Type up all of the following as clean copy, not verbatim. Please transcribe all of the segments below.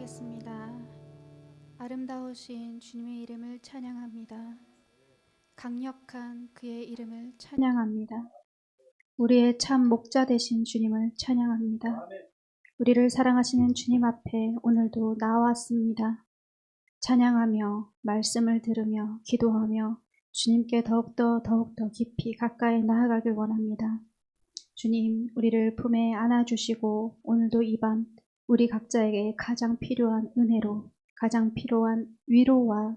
기도하겠습니다. 아름다우신 주님의 이름을 찬양합니다. 강력한 그의 이름을 찬양합니다. 우리의 참 목자 되신 주님을 찬양합니다. 우리를 사랑하시는 주님 앞에 오늘도 나왔습니다. 찬양하며 말씀을 들으며 기도하며 주님께 더욱더 깊이 가까이 나아가길 원합니다. 주님, 우리를 품에 안아주시고 오늘도 이 밤 우리 각자에게 가장 필요한 은혜로, 가장 필요한 위로와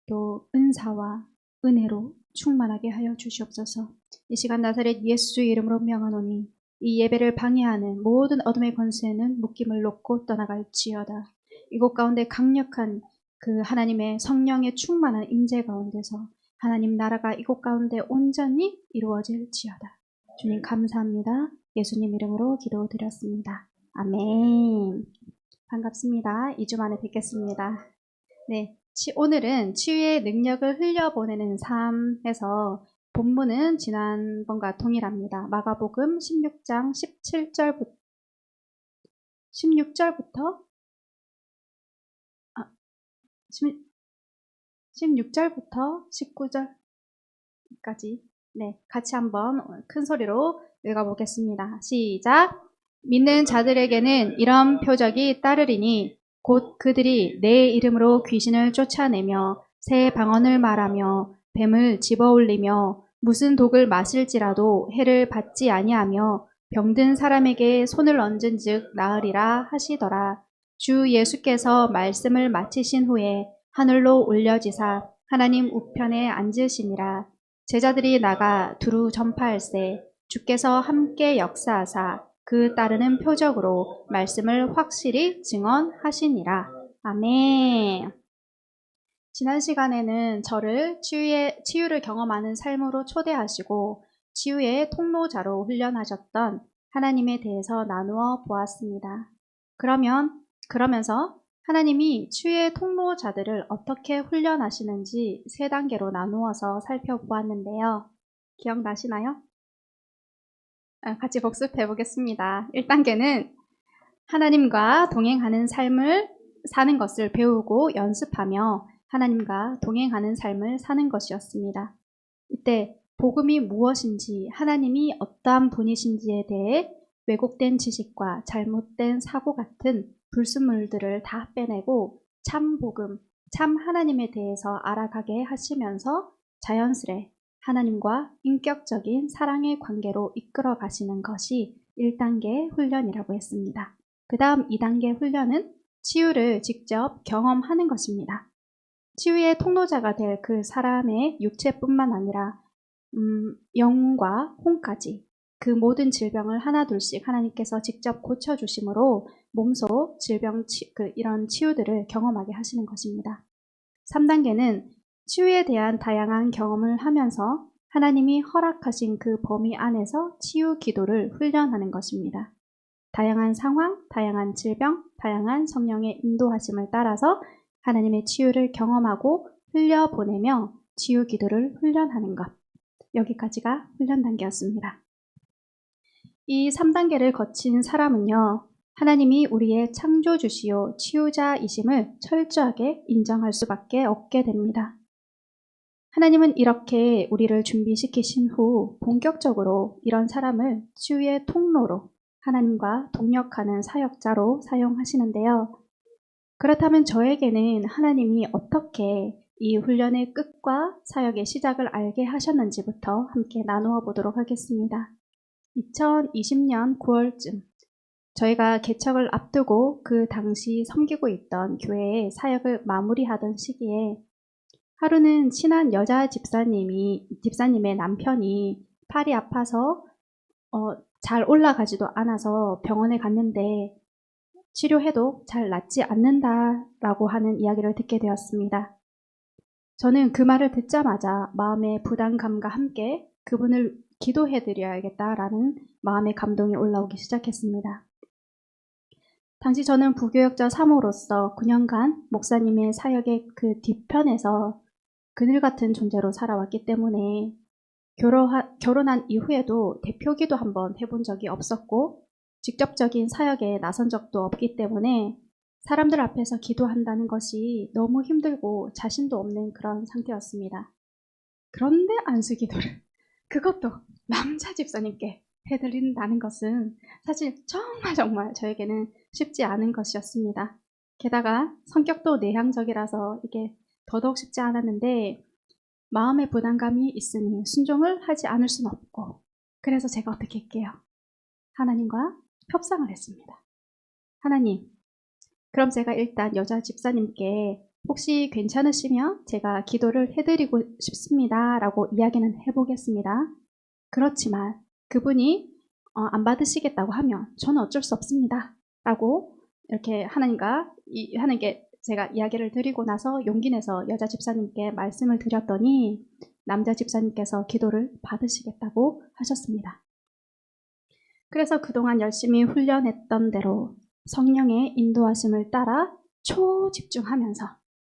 또 은사와 은혜로 충만하게 하여 주시옵소서. 이 시간 나사렛 예수 이름으로 명하노니 이 예배를 방해하는 모든 어둠의 권세는 묶임을 놓고 떠나갈지어다. 이곳 가운데 강력한 그 하나님의 성령의 충만한 임재 가운데서 하나님 나라가 이곳 가운데 온전히 이루어질지어다. 주님 감사합니다. 예수님 이름으로 기도드렸습니다. 아멘. 반갑습니다. 2주 만에 뵙겠습니다. 네, 오늘은 치유의 능력을 흘려보내는 삶에서 본문은 지난번과 동일합니다. 마가복음 16장 16절부터 19절까지 네, 같이 한번 큰 소리로 읽어보겠습니다. 시작! 믿는 자들에게는 이런 표적이 따르리니 곧 그들이 내 이름으로 귀신을 쫓아내며 새 방언을 말하며 뱀을 집어올리며 무슨 독을 마실지라도 해를 받지 아니하며 병든 사람에게 손을 얹은즉 나으리라 하시더라. 주 예수께서 말씀을 마치신 후에 하늘로 올려지사 하나님 우편에 앉으시니라. 제자들이 나가 두루 전파할세 주께서 함께 역사하사 그 따르는 표적으로 말씀을 확실히 증언하시니라. 아멘. 지난 시간에는 저를 치유를 경험하는 삶으로 초대하시고 치유의 통로자로 훈련하셨던 하나님에 대해서 나누어 보았습니다. 그러면서 하나님이 치유의 통로자들을 어떻게 훈련하시는지 3단계로 나누어서 살펴보았는데요. 기억나시나요? 같이 복습해 보겠습니다. 1단계는 하나님과 동행하는 삶을 사는 것을 배우고 연습하며 하나님과 동행하는 삶을 사는 것이었습니다. 이때 복음이 무엇인지, 하나님이 어떠한 분이신지에 대해 왜곡된 지식과 잘못된 사고 같은 불순물들을 다 빼내고 참 복음, 참 하나님에 대해서 알아가게 하시면서 자연스레 하나님과 인격적인 사랑의 관계로 이끌어 가시는 것이 1단계 훈련이라고 했습니다. 그 다음 2단계 훈련은 치유를 직접 경험하는 것입니다. 치유의 통로자가 될 그 사람의 육체뿐만 아니라 영과 혼까지 그 모든 질병을 하나둘씩 하나님께서 직접 고쳐주심으로 몸속 질병, 이런 치유들을 경험하게 하시는 것입니다. 3단계는 치유에 대한 다양한 경험을 하면서 하나님이 허락하신 그 범위 안에서 치유 기도를 훈련하는 것입니다. 다양한 상황, 다양한 질병, 다양한 성령의 인도하심을 따라서 하나님의 치유를 경험하고 흘려보내며 치유 기도를 훈련하는 것. 여기까지가 훈련 단계였습니다. 이 3단계를 거친 사람은요, 하나님이 우리의 창조주시요 치유자이심을 철저하게 인정할 수밖에 없게 됩니다. 하나님은 이렇게 우리를 준비시키신 후 본격적으로 이런 사람을 치유의 통로로 하나님과 동역하는 사역자로 사용하시는데요. 그렇다면 저에게는 하나님이 어떻게 이 훈련의 끝과 사역의 시작을 알게 하셨는지부터 함께 나누어 보도록 하겠습니다. 2020년 9월쯤 저희가 개척을 앞두고 그 당시 섬기고 있던 교회의 사역을 마무리하던 시기에 하루는 친한 여자 집사님의 남편이 팔이 아파서 잘 올라가지도 않아서 병원에 갔는데 치료해도 잘 낫지 않는다라고 하는 이야기를 듣게 되었습니다. 저는 그 말을 듣자마자 마음의 부담감과 함께 그분을 기도해드려야겠다라는 마음의 감동이 올라오기 시작했습니다. 당시 저는 부교역자 3호로서 9년간 목사님의 사역의 그 뒤편에서 그늘 같은 존재로 살아왔기 때문에 결혼한 이후에도 대표기도 한번 해본 적이 없었고 직접적인 사역에 나선 적도 없기 때문에 사람들 앞에서 기도한다는 것이 너무 힘들고 자신도 없는 그런 상태였습니다. 그런데 안수 기도를, 그것도 남자 집사님께 해드린다는 것은 사실 정말 저에게는 쉽지 않은 것이었습니다. 게다가 성격도 내향적이라서 이게 더더욱 쉽지 않았는데 마음의 부담감이 있으니 순종을 하지 않을 수는 없고, 그래서 제가 어떻게 할게요? 하나님과 협상을 했습니다. 하나님, 그럼 제가 일단 여자 집사님께 혹시 괜찮으시면 제가 기도를 해드리고 싶습니다 라고 이야기는 해보겠습니다. 그렇지만 그분이 안 받으시겠다고 하면 저는 어쩔 수 없습니다 라고 이렇게 하나님께 제가 이야기를 드리고 나서 용기 내서 여자 집사님께 말씀을 드렸더니 남자 집사님께서 기도를 받으시겠다고 하셨습니다. 그래서 그동안 열심히 훈련했던 대로 성령의 인도하심을 따라 초집중하면서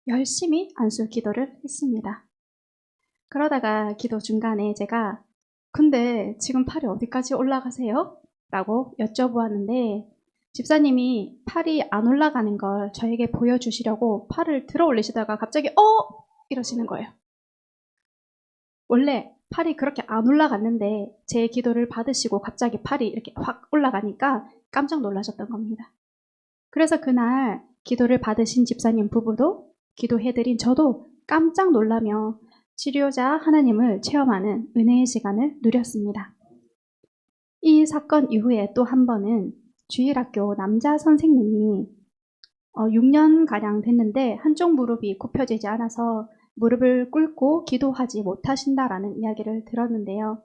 열심히 안수 기도를 했습니다. 그러다가 기도 중간에 제가 근데 지금 팔이 어디까지 올라가세요? 라고 여쭤보았는데 집사님이 팔이 안 올라가는 걸 저에게 보여주시려고 팔을 들어 올리시다가 갑자기 이러시는 거예요. 원래 팔이 그렇게 안 올라갔는데 제 기도를 받으시고 갑자기 팔이 이렇게 확 올라가니까 깜짝 놀라셨던 겁니다. 그래서 그날 기도를 받으신 집사님 부부도 기도해드린 저도 깜짝 놀라며 치료자 하나님을 체험하는 은혜의 시간을 누렸습니다. 이 사건 이후에 또 한 번은 주일학교 남자 선생님이 6년가량 됐는데 한쪽 무릎이 굽혀지지 않아서 무릎을 꿇고 기도하지 못하신다라는 이야기를 들었는데요.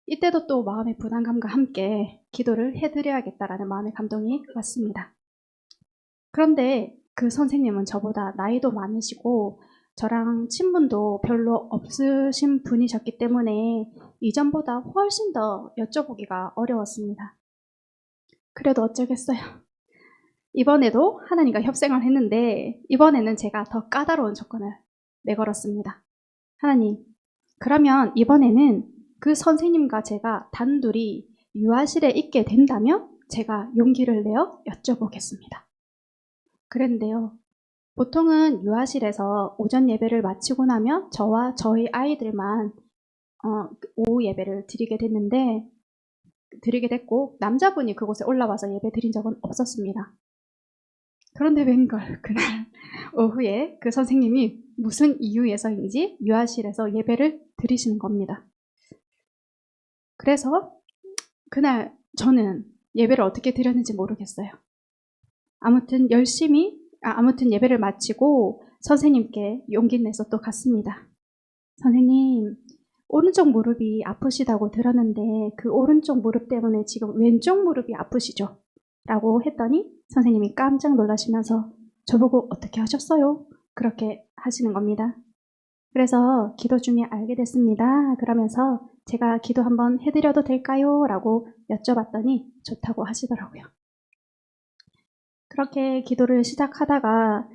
이때도 또 마음의 부담감과 함께 기도를 해드려야겠다라는 마음의 감동이 왔습니다. 그런데 그 선생님은 저보다 나이도 많으시고 저랑 친분도 별로 없으신 분이셨기 때문에 이전보다 훨씬 더 여쭤보기가 어려웠습니다. 그래도 어쩌겠어요. 이번에도 하나님과 협상을 했는데 이번에는 제가 더 까다로운 조건을 내걸었습니다. 하나님, 그러면 이번에는 그 선생님과 제가 단둘이 유아실에 있게 된다면 제가 용기를 내어 여쭤보겠습니다. 그랬는데요. 보통은 유아실에서 오전 예배를 마치고 나면 저와 저희 아이들만 오후 예배를 드리게 됐고 남자분이 그곳에 올라와서 예배 드린 적은 없었습니다. 그런데 웬걸 그날 오후에 그 선생님이 무슨 이유에서인지 유아실에서 예배를 드리시는 겁니다. 그래서 그날 저는 예배를 어떻게 드렸는지 모르겠어요. 아무튼 예배를 마치고 선생님께 용기 내서 또 갔습니다. 선생님, 오른쪽 무릎이 아프시다고 들었는데 그 오른쪽 무릎 때문에 지금 왼쪽 무릎이 아프시죠? 라고 했더니 선생님이 깜짝 놀라시면서 저보고 어떻게 하셨어요? 그렇게 하시는 겁니다. 그래서 기도 중에 알게 됐습니다. 그러면서 제가 기도 한번 해드려도 될까요? 라고 여쭤봤더니 좋다고 하시더라고요. 그렇게 기도를 시작하다가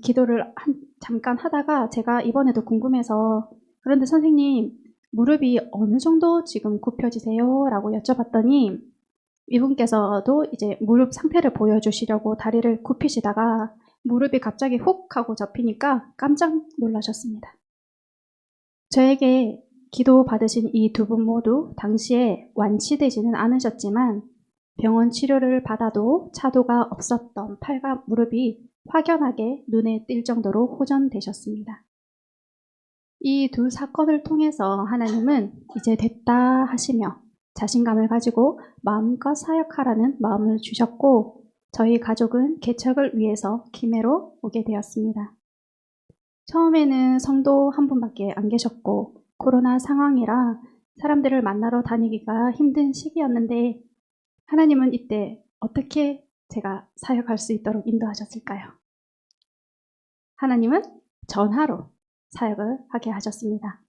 기도를 잠깐 하다가 제가 이번에도 궁금해서 그런데 선생님 무릎이 어느 정도 지금 굽혀지세요? 라고 여쭤봤더니 이분께서도 이제 무릎 상태를 보여주시려고 다리를 굽히시다가 무릎이 갑자기 훅 하고 접히니까 깜짝 놀라셨습니다. 저에게 기도 받으신 이 두 분 모두 당시에 완치되지는 않으셨지만 병원 치료를 받아도 차도가 없었던 팔과 무릎이 확연하게 눈에 띌 정도로 호전되셨습니다. 이 두 사건을 통해서 하나님은 이제 됐다 하시며 자신감을 가지고 마음껏 사역하라는 마음을 주셨고 저희 가족은 개척을 위해서 김해로 오게 되었습니다. 처음에는 성도 한 분밖에 안 계셨고 코로나 상황이라 사람들을 만나러 다니기가 힘든 시기였는데 하나님은 이때 어떻게 제가 사역할 수 있도록 인도하셨을까요? 하나님은 전화로 사역을 하게 하셨습니다.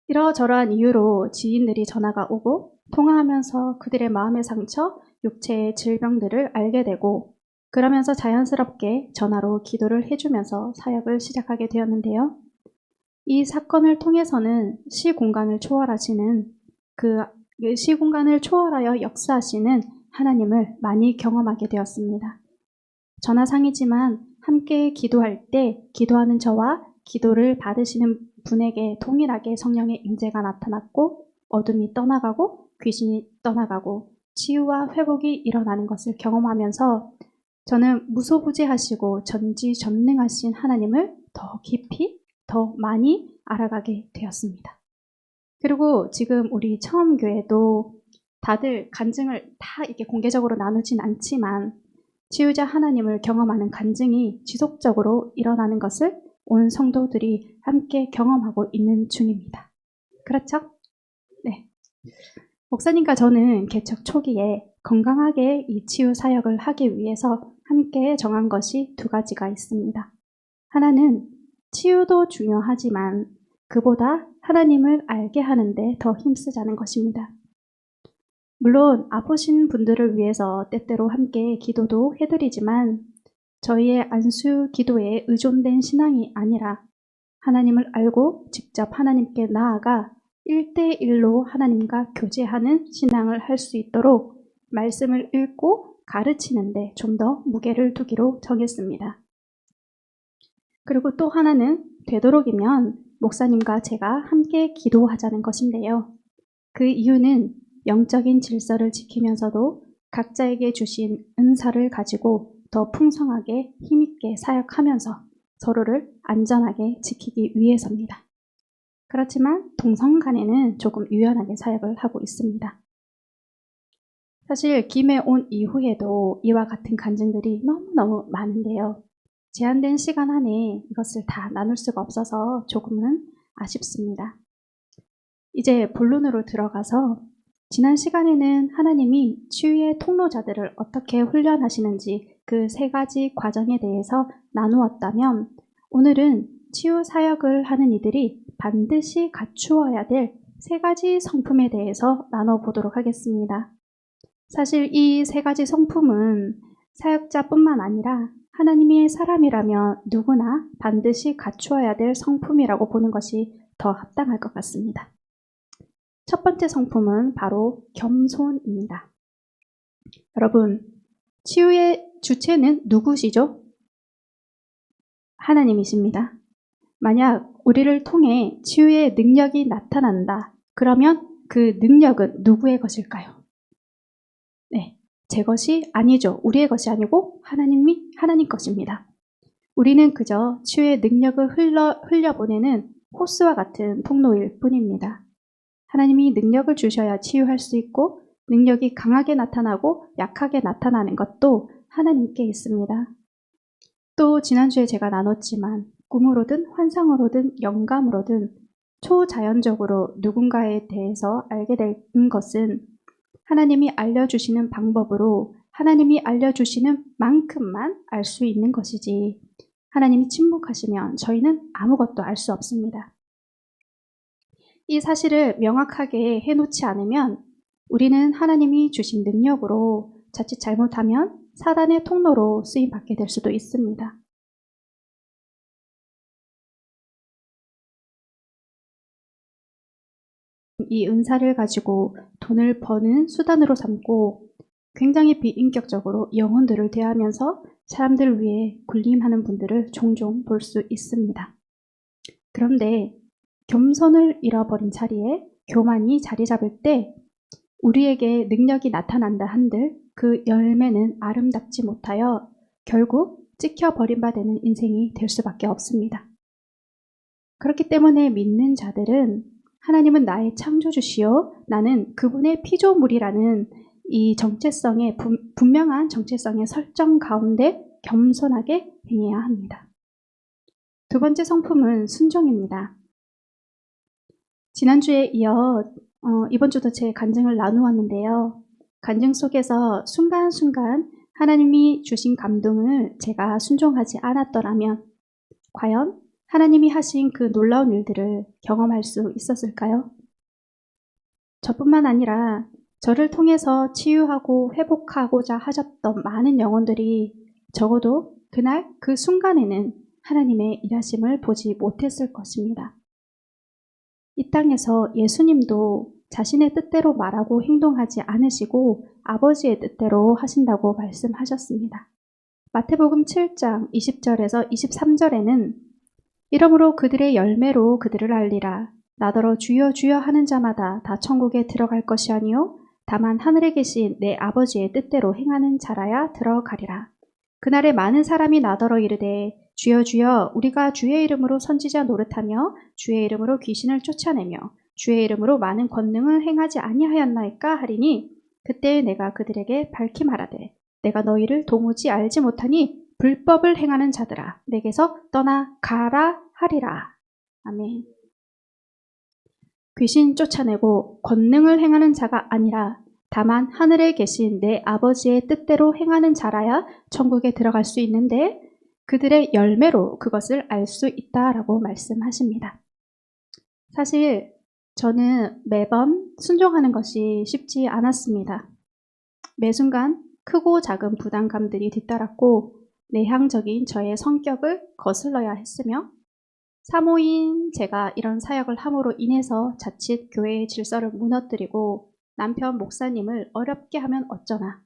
이러저러한 이유로 지인들이 전화가 오고 통화하면서 그들의 마음의 상처, 육체의 질병들을 알게 되고 그러면서 자연스럽게 전화로 기도를 해주면서 사역을 시작하게 되었는데요. 이 사건을 통해서는 시공간을 초월하시는 시공간을 초월하여 역사하시는 하나님을 많이 경험하게 되었습니다. 전화상이지만 함께 기도할 때 기도하는 저와 기도를 받으시는 분에게 동일하게 성령의 임재가 나타났고 어둠이 떠나가고 귀신이 떠나가고 치유와 회복이 일어나는 것을 경험하면서 저는 무소부지하시고 전지전능하신 하나님을 더 깊이 더 많이 알아가게 되었습니다. 그리고 지금 우리 처음교회도 다들 간증을 다 이렇게 공개적으로 나누진 않지만 치유자 하나님을 경험하는 간증이 지속적으로 일어나는 것을 온 성도들이 함께 경험하고 있는 중입니다. 그렇죠? 네. 목사님과 저는 개척 초기에 건강하게 이 치유 사역을 하기 위해서 함께 정한 것이 두 가지가 있습니다. 하나는 치유도 중요하지만 그보다 하나님을 알게 하는데 더 힘쓰자는 것입니다. 물론 아프신 분들을 위해서 때때로 함께 기도도 해드리지만 저희의 안수 기도에 의존된 신앙이 아니라 하나님을 알고 직접 하나님께 나아가 1대1로 하나님과 교제하는 신앙을 할 수 있도록 말씀을 읽고 가르치는데 좀 더 무게를 두기로 정했습니다. 그리고 또 하나는 되도록이면 목사님과 제가 함께 기도하자는 것인데요. 그 이유는 영적인 질서를 지키면서도 각자에게 주신 은사를 가지고 더 풍성하게 힘있게 사역하면서 서로를 안전하게 지키기 위해서입니다. 그렇지만 동성 간에는 조금 유연하게 사역을 하고 있습니다. 사실 김해 온 이후에도 이와 같은 간증들이 너무너무 많은데요. 제한된 시간 안에 이것을 다 나눌 수가 없어서 조금은 아쉽습니다. 이제 본론으로 들어가서 지난 시간에는 하나님이 치유의 통로자들을 어떻게 훈련하시는지 그 세 가지 과정에 대해서 나누었다면 오늘은 치유 사역을 하는 이들이 반드시 갖추어야 될 세 가지 성품에 대해서 나눠보도록 하겠습니다. 사실 이 세 가지 성품은 사역자뿐만 아니라 하나님의 사람이라면 누구나 반드시 갖추어야 될 성품이라고 보는 것이 더 합당할 것 같습니다. 첫 번째 성품은 바로 겸손입니다. 여러분, 치유의 주체는 누구시죠? 하나님이십니다. 만약 우리를 통해 치유의 능력이 나타난다. 그러면 그 능력은 누구의 것일까요? 네, 제 것이 아니죠. 우리의 것이 아니고 하나님 것입니다. 우리는 그저 치유의 능력을 흘려보내는 호스와 같은 통로일 뿐입니다. 하나님이 능력을 주셔야 치유할 수 있고 능력이 강하게 나타나고 약하게 나타나는 것도 하나님께 있습니다. 또 지난주에 제가 나눴지만 꿈으로든 환상으로든 영감으로든 초자연적으로 누군가에 대해서 알게 된 것은 하나님이 알려주시는 방법으로 하나님이 알려주시는 만큼만 알 수 있는 것이지 하나님이 침묵하시면 저희는 아무것도 알 수 없습니다. 이 사실을 명확하게 해놓지 않으면 우리는 하나님이 주신 능력으로 자칫 잘못하면 사단의 통로로 쓰임받게 될 수도 있습니다. 이 은사를 가지고 돈을 버는 수단으로 삼고 굉장히 비인격적으로 영혼들을 대하면서 사람들을 위해 군림하는 분들을 종종 볼 수 있습니다. 그런데 겸손을 잃어버린 자리에 교만이 자리 잡을 때 우리에게 능력이 나타난다 한들 그 열매는 아름답지 못하여 결국 찍혀버림받는 인생이 될 수밖에 없습니다. 그렇기 때문에 믿는 자들은 하나님은 나의 창조주시요 나는 그분의 피조물이라는 이 정체성의 분명한 정체성의 설정 가운데 겸손하게 행해야 합니다. 두 번째 성품은 순종입니다. 지난주에 이어 이번 주도 제 간증을 나누었는데요. 간증 속에서 순간순간 하나님이 주신 감동을 제가 순종하지 않았더라면 과연 하나님이 하신 그 놀라운 일들을 경험할 수 있었을까요? 저뿐만 아니라 저를 통해서 치유하고 회복하고자 하셨던 많은 영혼들이 적어도 그날 그 순간에는 하나님의 일하심을 보지 못했을 것입니다. 이 땅에서 예수님도 자신의 뜻대로 말하고 행동하지 않으시고 아버지의 뜻대로 하신다고 말씀하셨습니다. 마태복음 7장 20절에서 23절에는 이러므로 그들의 열매로 그들을 알리라. 나더러 주여 주여 하는 자마다 다 천국에 들어갈 것이 아니요 다만 하늘에 계신 내 아버지의 뜻대로 행하는 자라야 들어가리라. 그날에 많은 사람이 나더러 이르되 주여 주여 우리가 주의 이름으로 선지자 노릇하며 주의 이름으로 귀신을 쫓아내며 주의 이름으로 많은 권능을 행하지 아니하였나이까 하리니 그때 내가 그들에게 밝히 말하되 내가 너희를 도무지 알지 못하니 불법을 행하는 자들아 내게서 떠나 가라 하리라. 아멘. 귀신 쫓아내고 권능을 행하는 자가 아니라 다만 하늘에 계신 내 아버지의 뜻대로 행하는 자라야 천국에 들어갈 수 있는데 그들의 열매로 그것을 알 수 있다라고 말씀하십니다. 사실 저는 매번 순종하는 것이 쉽지 않았습니다. 매 순간 크고 작은 부담감들이 뒤따랐고 내향적인 저의 성격을 거슬러야 했으며 사모인 제가 이런 사역을 함으로 인해서 자칫 교회의 질서를 무너뜨리고 남편 목사님을 어렵게 하면 어쩌나.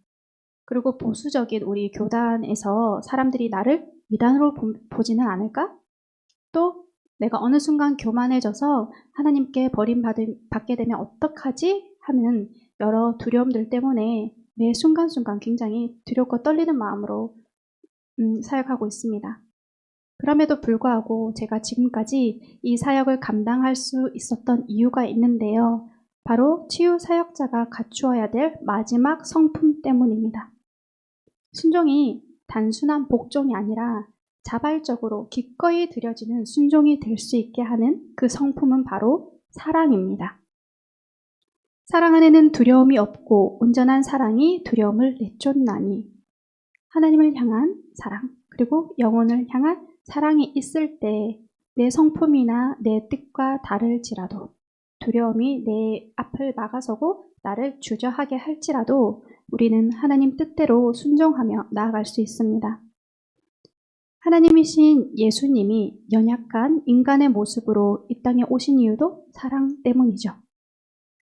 그리고 보수적인 우리 교단에서 사람들이 나를 이단으로 보지는 않을까? 또 내가 어느 순간 교만해져서 하나님께 버림받게 되면 어떡하지? 하는 여러 두려움들 때문에 매 순간순간 굉장히 두렵고 떨리는 마음으로 사역하고 있습니다. 그럼에도 불구하고 제가 지금까지 이 사역을 감당할 수 있었던 이유가 있는데요. 바로 치유 사역자가 갖추어야 될 마지막 성품 때문입니다. 순종이 단순한 복종이 아니라 자발적으로 기꺼이 드려지는 순종이 될 수 있게 하는 그 성품은 바로 사랑입니다. 사랑 안에는 두려움이 없고 온전한 사랑이 두려움을 내쫓나니 하나님을 향한 사랑 그리고 영혼을 향한 사랑이 있을 때 내 성품이나 내 뜻과 다를지라도 두려움이 내 앞을 막아서고 나를 주저하게 할지라도 우리는 하나님 뜻대로 순종하며 나아갈 수 있습니다. 하나님이신 예수님이 연약한 인간의 모습으로 이 땅에 오신 이유도 사랑 때문이죠.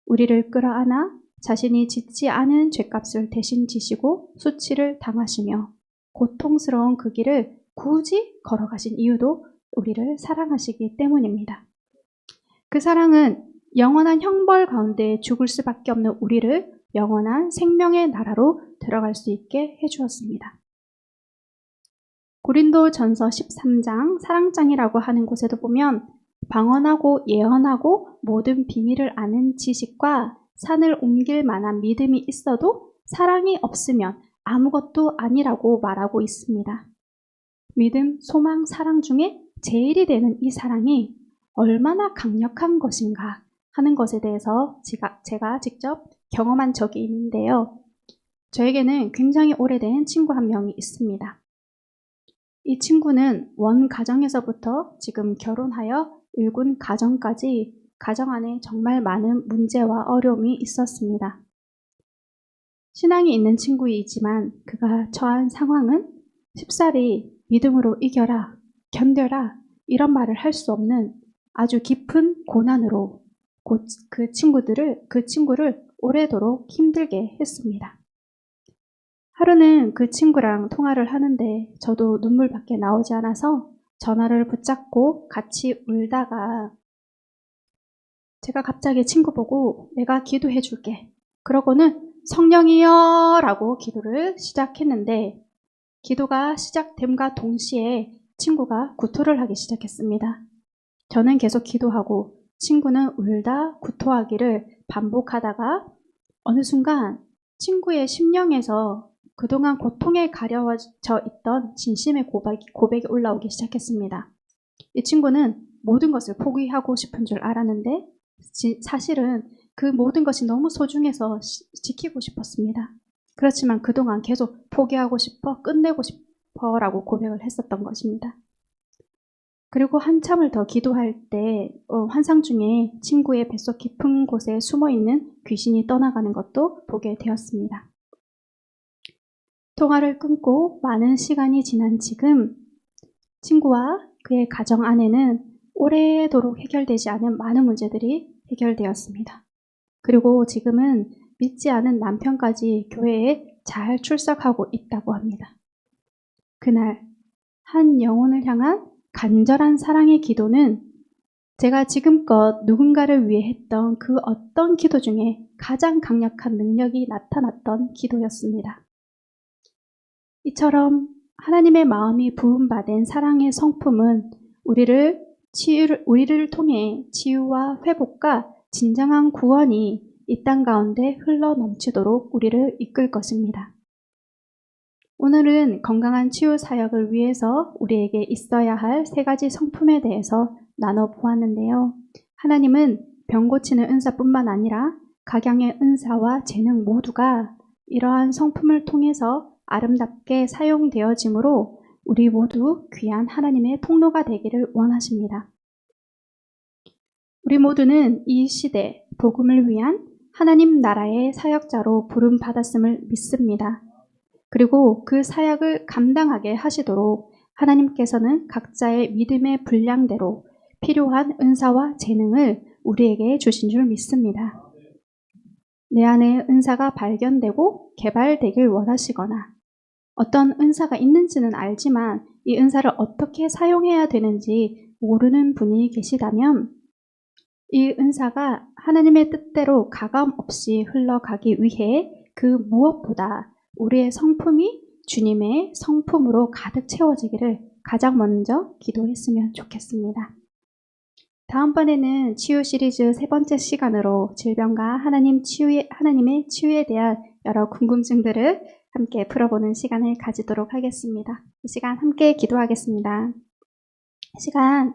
우리를 끌어안아 자신이 짓지 않은 죄값을 대신 지시고 수치를 당하시며 고통스러운 그 길을 굳이 걸어가신 이유도 우리를 사랑하시기 때문입니다. 그 사랑은 영원한 형벌 가운데 죽을 수밖에 없는 우리를 영원한 생명의 나라로 들어갈 수 있게 해주었습니다. 고린도전서 13장 사랑장이라고 하는 곳에도 보면 방언하고 예언하고 모든 비밀을 아는 지식과 산을 옮길 만한 믿음이 있어도 사랑이 없으면 아무것도 아니라고 말하고 있습니다. 믿음, 소망, 사랑 중에 제일이 되는 이 사랑이 얼마나 강력한 것인가 하는 것에 대해서 제가 직접 경험한 적이 있는데요. 저에게는 굉장히 오래된 친구 한 명이 있습니다. 이 친구는 원 가정에서부터 지금 결혼하여 일군 가정까지 가정 안에 정말 많은 문제와 어려움이 있었습니다. 신앙이 있는 친구이지만 그가 처한 상황은 쉽사리 믿음으로 이겨라, 견뎌라 이런 말을 할 수 없는 아주 깊은 고난으로 그 친구를 오래도록 힘들게 했습니다. 하루는 그 친구랑 통화를 하는데 저도 눈물밖에 나오지 않아서 전화를 붙잡고 같이 울다가 제가 갑자기 친구 보고 내가 기도해 줄게. 그러고는 성령이여 라고 기도를 시작했는데 기도가 시작됨과 동시에 친구가 구토를 하기 시작했습니다. 저는 계속 기도하고 친구는 울다 구토하기를 반복하다가 어느 순간 친구의 심령에서 그동안 고통에 가려져 있던 진심의 고백이 올라오기 시작했습니다. 이 친구는 모든 것을 포기하고 싶은 줄 알았는데 사실은 그 모든 것이 너무 소중해서 지키고 싶었습니다. 그렇지만 그동안 계속 포기하고 싶어, 끝내고 싶어라고 고백을 했었던 것입니다. 그리고 한참을 더 기도할 때 환상 중에 친구의 뱃속 깊은 곳에 숨어있는 귀신이 떠나가는 것도 보게 되었습니다. 통화를 끊고 많은 시간이 지난 지금 친구와 그의 가정 안에는 오래도록 해결되지 않은 많은 문제들이 해결되었습니다. 그리고 지금은 믿지 않은 남편까지 교회에 잘 출석하고 있다고 합니다. 그날 한 영혼을 향한 간절한 사랑의 기도는 제가 지금껏 누군가를 위해 했던 그 어떤 기도 중에 가장 강력한 능력이 나타났던 기도였습니다. 이처럼 하나님의 마음이 부음받은 사랑의 성품은 우리를 통해 치유와 회복과 진정한 구원이 이 땅 가운데 흘러 넘치도록 우리를 이끌 것입니다. 오늘은 건강한 치유 사역을 위해서 우리에게 있어야 할 3가지 성품에 대해서 나눠보았는데요. 하나님은 병 고치는 은사뿐만 아니라 각양의 은사와 재능 모두가 이러한 성품을 통해서 아름답게 사용되어지므로 우리 모두 귀한 하나님의 통로가 되기를 원하십니다. 우리 모두는 이 시대 복음을 위한 하나님 나라의 사역자로 부름받았음을 믿습니다. 그리고 그 사역을 감당하게 하시도록 하나님께서는 각자의 믿음의 분량대로 필요한 은사와 재능을 우리에게 주신 줄 믿습니다. 내 안에 은사가 발견되고 개발되길 원하시거나 어떤 은사가 있는지는 알지만 이 은사를 어떻게 사용해야 되는지 모르는 분이 계시다면 이 은사가 하나님의 뜻대로 가감 없이 흘러가기 위해 그 무엇보다 우리의 성품이 주님의 성품으로 가득 채워지기를 가장 먼저 기도했으면 좋겠습니다. 다음번에는 치유 시리즈 3번째 시간으로 질병과 하나님의 치유에 대한 여러 궁금증들을 함께 풀어보는 시간을 가지도록 하겠습니다. 이 시간 함께 기도하겠습니다. 이 시간